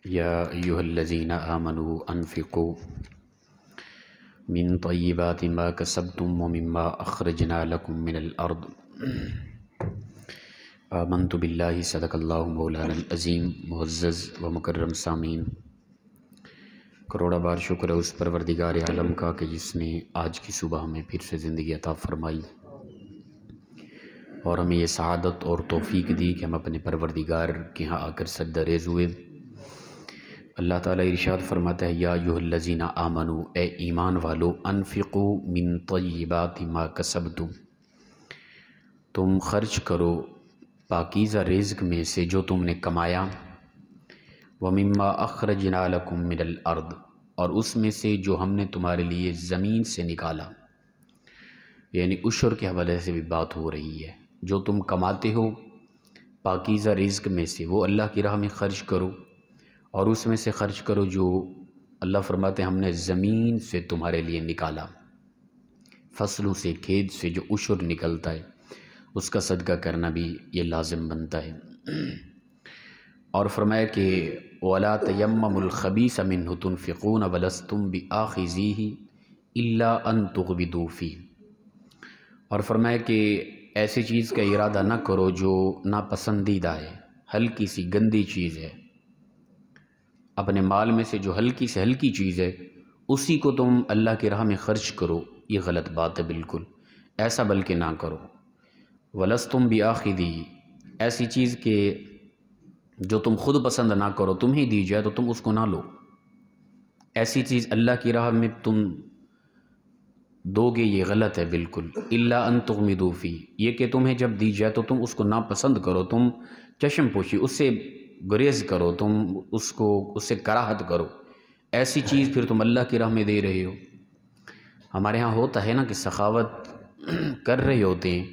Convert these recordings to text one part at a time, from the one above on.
یا ایہا الذین آمنوا انفقوا من طیبات ما کسبتم ومما اخرجنا لکم من الارض آمنت باللہ صدق اللہ مولانا العظیم۔ معزز و مکرم سامعین، کروڑا بار شکر ہے اس پروردگار عالم کا کہ جس نے آج کی صبح ہمیں پھر سے زندگی عطا فرمائی اور ہمیں یہ سعادت اور توفیق دی کہ ہم اپنے پروردگار کے ہاں آ کر سجدہ ریز ہوئے۔ اللہ تعالیٰ ارشاد فرماتا ہے یا ایھا الذین آمنوا، اے ایمان والو، انفقوا من طیبات ما کسبتم، تم خرچ کرو پاکیزہ رزق میں سے جو تم نے کمایا، ومما اخرجنا لکم من الارض، اور اس میں سے جو ہم نے تمہارے لیے زمین سے نکالا، یعنی عشر کے حوالے سے بھی بات ہو رہی ہے۔ جو تم کماتے ہو پاکیزہ رزق میں سے وہ اللہ کی راہ میں خرچ کرو، اور اس میں سے خرچ کرو جو اللہ فرماتے ہیں ہم نے زمین سے تمہارے لیے نکالا، فصلوں سے، کھیت سے جو عشر نکلتا ہے اس کا صدقہ کرنا بھی یہ لازم بنتا ہے۔ اور فرمایا کہ وَلَا تَيَمَّمُوا الْخَبِيثَ مِنْهُ تُنْفِقُونَ وَلَسْتُمْ بِآخِذِيهِ إِلَّا أَن تُغْمِضُوا فِيهِ، اور فرمایا کہ ایسی چیز کا ارادہ نہ کرو جو ناپسندیدہ ہے، ہلکی سی گندی چیز ہے، اپنے مال میں سے جو ہلکی سے ہلکی چیز ہے اسی کو تم اللہ کی راہ میں خرچ کرو، یہ غلط بات ہے بالکل، ایسا بلکہ نہ کرو۔ وَلَسْتُمْ بِآخِذِيهِ، ایسی چیز کہ جو تم خود پسند نہ کرو، تمہیں دی جائے تو تم اس کو نہ لو، ایسی چیز اللہ کی راہ میں تم دو گے یہ غلط ہے بالکل۔ إِلَّا أَن تُغْمِضُوا فِيهِ، یہ کہ تمہیں جب دی جائے تو تم اس کو ناپسند کرو، تم چشم پوشی اس سے گریز کرو، تم اس سے کراہت کرو، ایسی چیز پھر تم اللہ کی راہ میں دے رہے ہو۔ ہمارے ہاں ہوتا ہے نا کہ سخاوت کر رہے ہوتے ہیں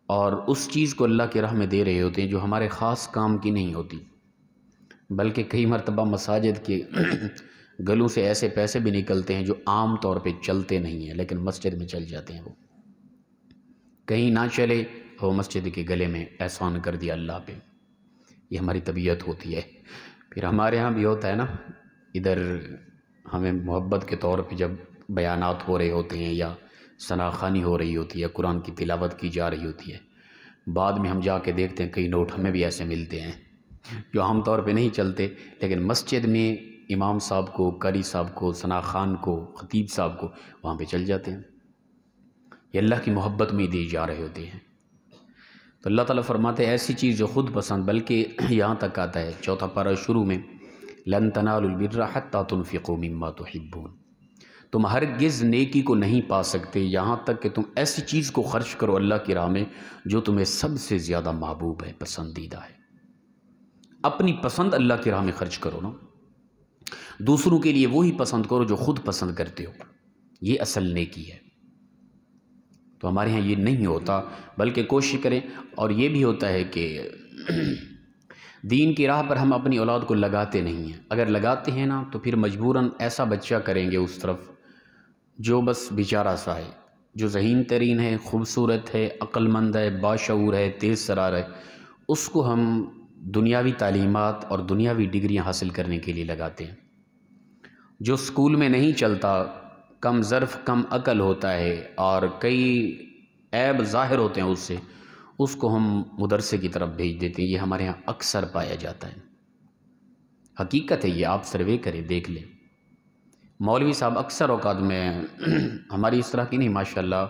اور اس چیز کو اللہ کی راہ میں دے رہے ہوتے ہیں جو ہمارے خاص کام کی نہیں ہوتی، بلکہ کئی مرتبہ مساجد کے گلوں سے ایسے پیسے بھی نکلتے ہیں جو عام طور پہ چلتے نہیں ہیں لیکن مسجد میں چل جاتے ہیں، وہ کہیں نہ چلے وہ مسجد کے گلے میں احسان کر دیا اللہ پہ، یہ ہماری طبیعت ہوتی ہے۔ پھر ہمارے ہاں بھی ہوتا ہے نا، ادھر ہمیں محبت کے طور پہ جب بیانات ہو رہے ہوتے ہیں یا ثنا خوانی ہو رہی ہوتی ہے، قرآن کی تلاوت کی جا رہی ہوتی ہے، بعد میں ہم جا کے دیکھتے ہیں کئی نوٹ ہمیں بھی ایسے ملتے ہیں جو عام طور پہ نہیں چلتے، لیکن مسجد میں امام صاحب کو، قاری صاحب کو، ثنا خان کو، خطیب صاحب کو وہاں پہ چل جاتے ہیں، یہ اللہ کی محبت میں دی جا رہے ہوتے ہیں۔ تو اللہ تعالیٰ فرماتے ہیں ایسی چیز جو خود پسند، بلکہ یہاں تک آتا ہے چوتھا پارہ شروع میں، لَن تَنَالُوا الْبِرَّ حَتَّىٰ تُنْفِقُوا مِمَّا تُحِبُّونَ، تم ہرگز نیکی کو نہیں پا سکتے یہاں تک کہ تم ایسی چیز کو خرچ کرو اللہ کی راہ میں جو تمہیں سب سے زیادہ محبوب ہے، پسندیدہ ہے۔ اپنی پسند اللہ کی راہ میں خرچ کرو نا، دوسروں کے لیے وہی پسند کرو جو خود پسند کرتے ہو، یہ اصل نیکی ہے۔ تو ہمارے ہاں یہ نہیں ہوتا، بلکہ کوشش کریں، اور یہ بھی ہوتا ہے کہ دین کی راہ پر ہم اپنی اولاد کو لگاتے نہیں ہیں، اگر لگاتے ہیں نا تو پھر مجبوراً ایسا بچہ کریں گے اس طرف جو بس بیچارہ سا ہے، جو ذہین ترین ہے، خوبصورت ہے، عقل مند ہے، باشعور ہے، تیز سرار ہے، اس کو ہم دنیاوی تعلیمات اور دنیاوی ڈگریاں حاصل کرنے کے لیے لگاتے ہیں۔ جو اسکول میں نہیں چلتا، کم ظرف، کم عقل ہوتا ہے اور کئی عیب ظاہر ہوتے ہیں اس کو ہم مدرسے کی طرف بھیج دیتے ہیں، یہ ہمارے ہاں اکثر پایا جاتا ہے، حقیقت ہے یہ، آپ سروے کریں دیکھ لیں۔ مولوی صاحب اکثر اوقات میں ہماری اس طرح کی نہیں، ماشاءاللہ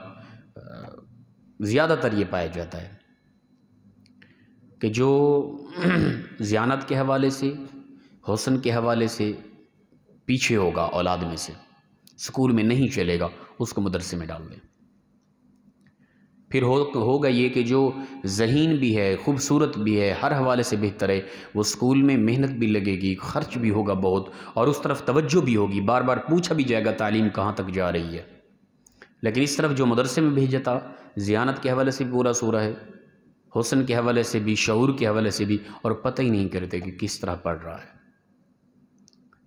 زیادہ تر یہ پایا جاتا ہے کہ جو ذیانت کے حوالے سے، حسن کے حوالے سے پیچھے ہوگا اولاد میں سے، اسکول میں نہیں چلے گا، اس کو مدرسے میں ڈال دیں۔ پھر ہوگا یہ کہ جو ذہین بھی ہے، خوبصورت بھی ہے، ہر حوالے سے بہتر ہے، وہ اسکول میں محنت بھی لگے گی، خرچ بھی ہوگا بہت، اور اس طرف توجہ بھی ہوگی، بار بار پوچھا بھی جائے گا تعلیم کہاں تک جا رہی ہے۔ لیکن اس طرف جو مدرسے میں بھیجتا، ذیانت کے حوالے سے بھی پورا سورہ ہے، حسن کے حوالے سے بھی، شعور کے حوالے سے بھی، اور پتہ ہی نہیں کرتے کہ کس طرح پڑھ رہا ہے۔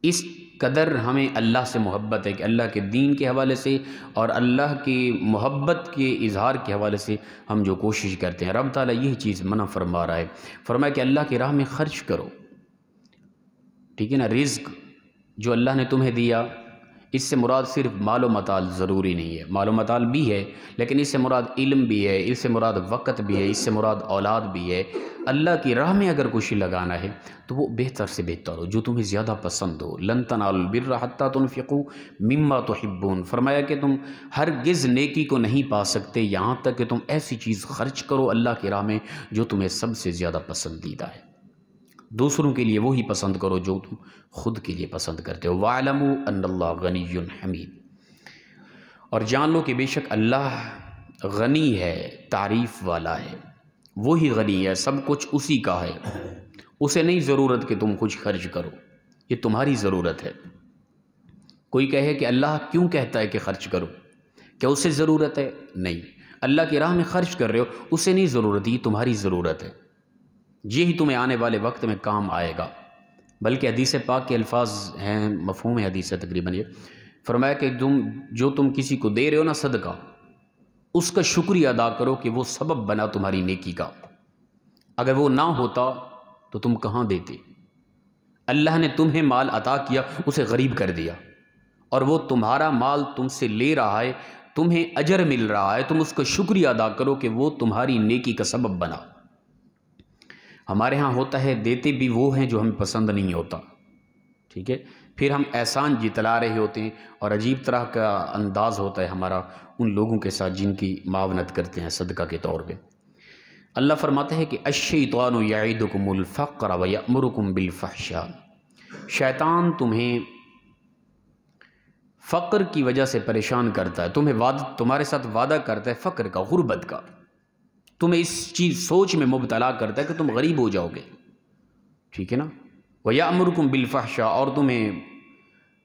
اس قدر ہمیں اللہ سے محبت ہے کہ اللہ کے دین کے حوالے سے اور اللہ کی محبت کے اظہار کے حوالے سے ہم جو کوشش کرتے ہیں، رب تعالیٰ یہی چیز منع فرما رہا ہے، فرمایا کہ اللہ کی راہ میں خرچ کرو، ٹھیک ہے نا. رزق جو اللہ نے تمہیں دیا اس سے مراد صرف مال و متال ضروری نہیں ہے، مال و متال بھی ہے، لیکن اس سے مراد علم بھی ہے، اس سے مراد وقت بھی ہے، اس سے مراد اولاد بھی ہے. اللہ کی راہ میں اگر کچھ لگانا ہے تو وہ بہتر سے بہتر ہو، جو تمہیں زیادہ پسند ہو. لن تنالوا البر حتی تنفقوا مما تحبون. فرمایا کہ تم ہرگز نیکی کو نہیں پا سکتے یہاں تک کہ تم ایسی چیز خرچ کرو اللہ کی راہ میں جو تمہیں سب سے زیادہ پسندیدہ ہے. دوسروں کے لیے وہی پسند کرو جو تم خود کے لیے پسند کرتے ہو. وَاعْلَمُوا أَنَّ اللَّهَ غَنِيٌّ حَمِيدٌ. اور جان لو کہ بے شک اللہ غنی ہے، تعریف والا ہے. وہی غنی ہے، سب کچھ اسی کا ہے. اسے نہیں ضرورت کہ تم کچھ خرچ کرو، یہ تمہاری ضرورت ہے. کوئی کہے کہ اللہ کیوں کہتا ہے کہ خرچ کرو، کیا اسے ضرورت ہے؟ نہیں. اللہ کی راہ میں خرچ کر رہے ہو، اسے نہیں ضرورت، یہ تمہاری ضرورت ہے. یہی تمہیں آنے والے وقت میں کام آئے گا. بلکہ حدیث پاک کے الفاظ ہیں، مفہوم ہے حدیث ہے تقریباً یہ. فرمایا کہ جو تم کسی کو دے رہے ہو نا صدقہ، اس کا شکریہ ادا کرو کہ وہ سبب بنا تمہاری نیکی کا. اگر وہ نہ ہوتا تو تم کہاں دیتے؟ اللہ نے تمہیں مال عطا کیا، اسے غریب کر دیا، اور وہ تمہارا مال تم سے لے رہا ہے، تمہیں اجر مل رہا ہے. تم اس کا شکریہ ادا کرو کہ وہ تمہاری نیکی کا سبب بنا. ہمارے ہاں ہوتا ہے دیتے بھی وہ ہیں جو ہمیں پسند نہیں ہوتا، ٹھیک ہے، پھر ہم احسان جتلا رہے ہوتے ہیں، اور عجیب طرح کا انداز ہوتا ہے ہمارا ان لوگوں کے ساتھ جن کی معاونت کرتے ہیں صدقہ کے طور پہ. اللہ فرماتے ہیں کہ الشیطان یعدکم الفقر ویأمرکم بالفحشاء. شیطان تمہیں فقر کی وجہ سے پریشان کرتا ہے، تمہارے ساتھ وعدہ کرتا ہے فقر کا، غربت کا. تمہیں اس چیز سوچ میں مبتلا کرتا ہے کہ تم غریب ہو جاؤ گے، ٹھیک ہے نا. وَيَأْمُرُكُمْ بِالْفَحْشَاء. اور تمہیں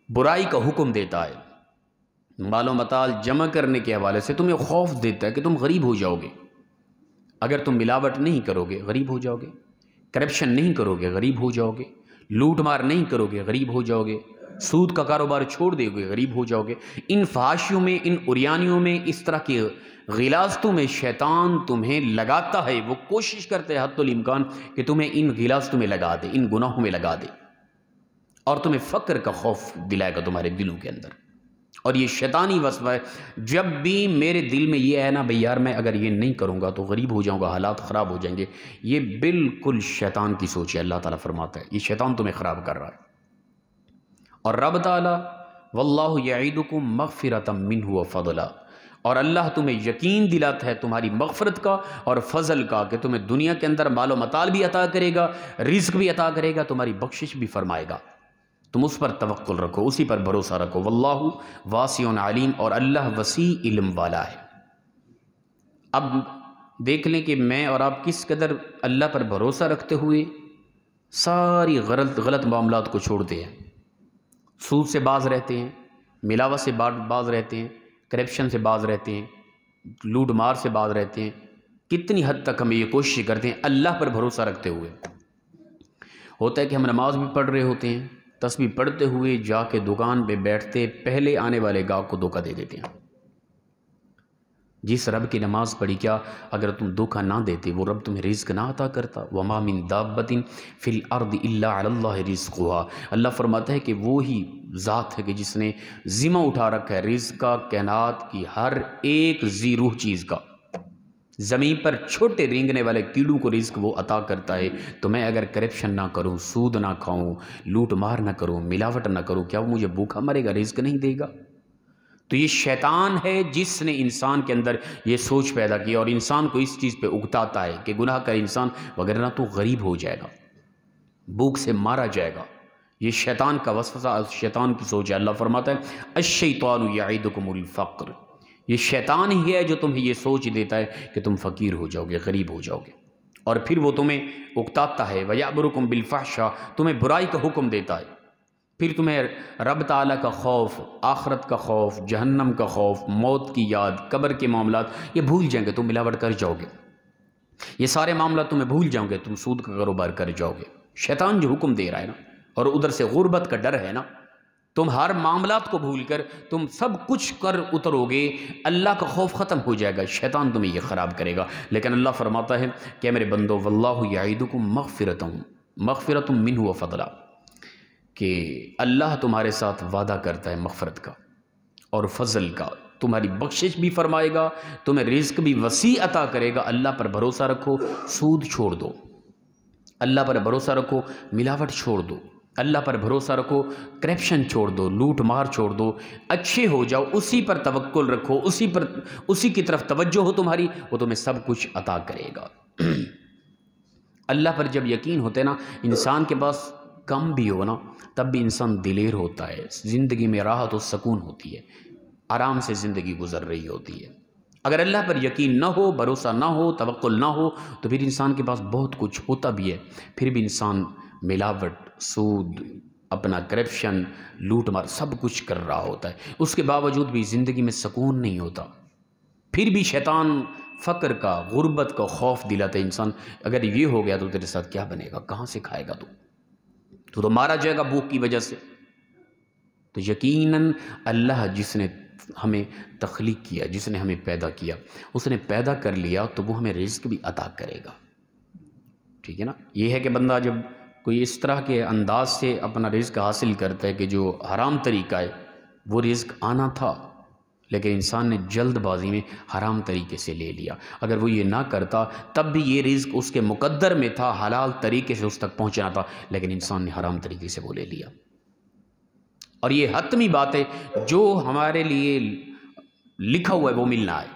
برائی کا حکم دیتا ہے، مال و متال جمع کرنے کے حوالے سے تمہیں خوف دیتا ہے کہ تم غریب ہو جاؤ گے. اگر تم ملاوٹ نہیں کرو گے غریب ہو جاؤ گے، کرپشن نہیں کرو گے غریب ہو جاؤ گے، لوٹ مار نہیں کرو گے غریب ہو جاؤ گے، سود کا کاروبار چھوڑ دے گے غریب ہو جاؤ گے. ان فحاشیوں میں، ان عریانیوں میں، اس طرح کی غلاظتوں میں شیطان تمہیں لگاتا ہے. وہ کوشش کرتے ہیں حتی الامکان کہ تمہیں ان غلاظتوں میں لگا دے، ان گناہوں میں لگا دے، اور تمہیں فقر کا خوف دلائے گا تمہارے دلوں کے اندر. اور یہ شیطانی وسوسہ ہے. جب بھی میرے دل میں یہ ہے نا بھئی یار میں اگر یہ نہیں کروں گا تو غریب ہو جاؤں گا، حالات خراب ہو جائیں گے، یہ بالکل شیطان کی سوچ ہے. اللہ تعالیٰ فرماتا ہے یہ شیطان تمہیں خراب کر رہا ہے. اور رب تعالیٰ واللہ یعیدکم مغفرۃ منہ وفضلا. اور اللہ تمہیں یقین دلاتا ہے تمہاری مغفرت کا اور فضل کا، کہ تمہیں دنیا کے اندر مال و متال بھی عطا کرے گا، رزق بھی عطا کرے گا، تمہاری بخشش بھی فرمائے گا. تم اس پر توکل رکھو، اسی پر بھروسہ رکھو. واللہ واسع علیم. اور اللہ وسیع علم والا ہے. اب دیکھ لیں کہ میں اور آپ کس قدر اللہ پر بھروسہ رکھتے ہوئے ساری غلط معاملات کو چھوڑتے ہیں. سود سے باز رہتے ہیں، ملاوٹ سے باز رہتے ہیں، کرپشن سے باز رہتے ہیں، لوٹ مار سے باز رہتے ہیں. کتنی حد تک ہم یہ کوشش کرتے ہیں اللہ پر بھروسہ رکھتے ہوئے. ہوتا ہے کہ ہم نماز بھی پڑھ رہے ہوتے ہیں، تسبیح پڑھتے ہوئے جا کے دکان پہ بیٹھتے پہلے آنے والے گاہک کو دھوکہ دے دیتے ہیں. جس رب کی نماز پڑھی، کیا اگر تم دھوکہ نہ دیتے وہ رب تمہیں رزق نہ عطا کرتا؟ وما من دابۃ فی الارض الا علی اللہ رزقها. اللہ فرماتا ہے کہ وہی ذات ہے کہ جس نے ذمہ اٹھا رکھا ہے رزق کا کائنات کی ہر ایک ذی روح چیز کا. زمین پر چھوٹے رینگنے والے کیڑوں کو رزق وہ عطا کرتا ہے. تو میں اگر کرپشن نہ کروں، سود نہ کھاؤں، لوٹ مار نہ کروں، ملاوٹ نہ کروں، کیا وہ مجھے بھوکا مرے گا، رزق نہیں دے گا؟ تو یہ شیطان ہے جس نے انسان کے اندر یہ سوچ پیدا کی اور انسان کو اس چیز پہ اکتاتا ہے کہ گناہ کا انسان وغیرہ تو غریب ہو جائے گا، بھوک سے مارا جائے گا. یہ شیطان کا وسوسہ، شیطان کی سوچ ہے. اللہ فرماتا ہے الشیطان یعدکم الفقر. یہ شیطان ہی ہے جو تمہیں یہ سوچ دیتا ہے کہ تم فقیر ہو جاؤ گے، غریب ہو جاؤ گے، اور پھر وہ تمہیں اکتاتا ہے. وَيَأْمُرُكُمْ بِالْفَحْشَاءِ. تمہیں برائی کا حکم دیتا ہے. پھر تمہیں رب تعالیٰ کا خوف، آخرت کا خوف، جہنم کا خوف، موت کی یاد، قبر کے معاملات یہ بھول جائیں گے. تم ملاوٹ کر جاؤ گے، یہ سارے معاملات تمہیں بھول جاؤ گے، تم سود کا کاروبار کر جاؤ گے. شیطان جو حکم دے رہا ہے نا، اور ادھر سے غربت کا ڈر ہے نا، تم ہر معاملات کو بھول کر تم سب کچھ کر اترو گے، اللہ کا خوف ختم ہو جائے گا، شیطان تمہیں یہ خراب کرے گا. لیکن اللہ فرماتا ہے کہ میرے بندو واللہ یعیدکم مغفرۃ منہ وفضلا. کہ اللہ تمہارے ساتھ وعدہ کرتا ہے مغفرت کا اور فضل کا، تمہاری بخشش بھی فرمائے گا، تمہیں رزق بھی وسیع عطا کرے گا۔ اللہ پر بھروسہ رکھو، سود چھوڑ دو، اللہ پر بھروسہ رکھو، ملاوٹ چھوڑ دو، اللہ پر بھروسہ رکھو، کرپشن چھوڑ دو، لوٹ مار چھوڑ دو، اچھے ہو جاؤ، اسی پر توکل رکھو، اسی کی طرف توجہ ہو تمہاری، وہ تمہیں سب کچھ عطا کرے گا۔ اللہ پر جب یقین ہوتے نا، انسان کے پاس کم بھی ہو نا تب بھی انسان دلیر ہوتا ہے، زندگی میں راحت و سکون ہوتی ہے، آرام سے زندگی گزر رہی ہوتی ہے۔ اگر اللہ پر یقین نہ ہو، بھروسہ نہ ہو، توکل نہ ہو تو پھر انسان کے پاس بہت کچھ ہوتا بھی ہے، پھر بھی انسان ملاوٹ، سود، اپنا کرپشن، لوٹ مار سب کچھ کر رہا ہوتا ہے، اس کے باوجود بھی زندگی میں سکون نہیں ہوتا۔ پھر بھی شیطان فقر کا، غربت کا خوف دلاتا ہے انسان، اگر یہ ہو گیا تو تیرے ساتھ کیا بنے گا، کہاں سے کھائے گا تو مارا جائے گا بھوک کی وجہ سے۔ تو یقیناً اللہ جس نے ہمیں تخلیق کیا، جس نے ہمیں پیدا کیا، اس نے پیدا کر لیا تو وہ ہمیں رزق بھی عطا کرے گا، ٹھیک ہے نا۔ یہ ہے کہ بندہ جب کوئی اس طرح کے انداز سے اپنا رزق حاصل کرتا ہے کہ جو حرام طریقہ ہے، وہ رزق آنا تھا لیکن انسان نے جلد بازی میں حرام طریقے سے لے لیا، اگر وہ یہ نہ کرتا تب بھی یہ رزق اس کے مقدر میں تھا، حلال طریقے سے اس تک پہنچنا تھا، لیکن انسان نے حرام طریقے سے وہ لے لیا۔ اور یہ حتمی بات ہے، جو ہمارے لیے لکھا ہوا ہے وہ ملنا ہے،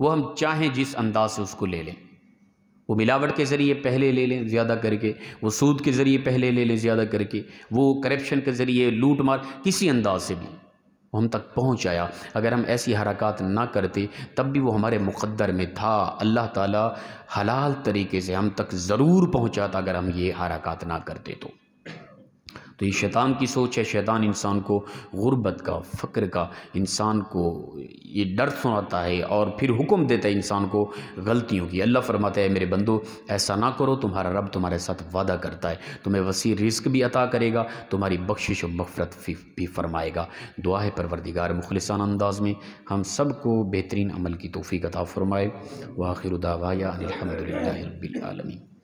وہ ہم چاہیں جس انداز سے اس کو لے لیں، وہ ملاوٹ کے ذریعے پہلے لے لیں زیادہ کر کے، وہ سود کے ذریعے پہلے لے لیں زیادہ کر کے، وہ کرپشن کے ذریعے لوٹ مار، کسی انداز سے بھی وہ ہم تک پہنچ آیا۔ اگر ہم ایسی حرکات نہ کرتے تب بھی وہ ہمارے مقدر میں تھا، اللہ تعالیٰ حلال طریقے سے ہم تک ضرور پہنچاتا اگر ہم یہ حرکات نہ کرتے تو یہ شیطان کی سوچ ہے۔ شیطان انسان کو غربت کا، فقر کا، انسان کو یہ ڈر سناتا ہے اور پھر حکم دیتا ہے انسان کو غلطیوں کی۔ اللہ فرماتا ہے میرے بندو ایسا نہ کرو، تمہارا رب تمہارے ساتھ وعدہ کرتا ہے، تمہیں وسیع رزق بھی عطا کرے گا، تمہاری بخشش و مغفرت بھی فرمائے گا۔ دعا ہے پروردگار مخلصانہ انداز میں ہم سب کو بہترین عمل کی توفیق عطا فرمائے۔ وآخر دعوانا ان الحمد للہ رب العالمین۔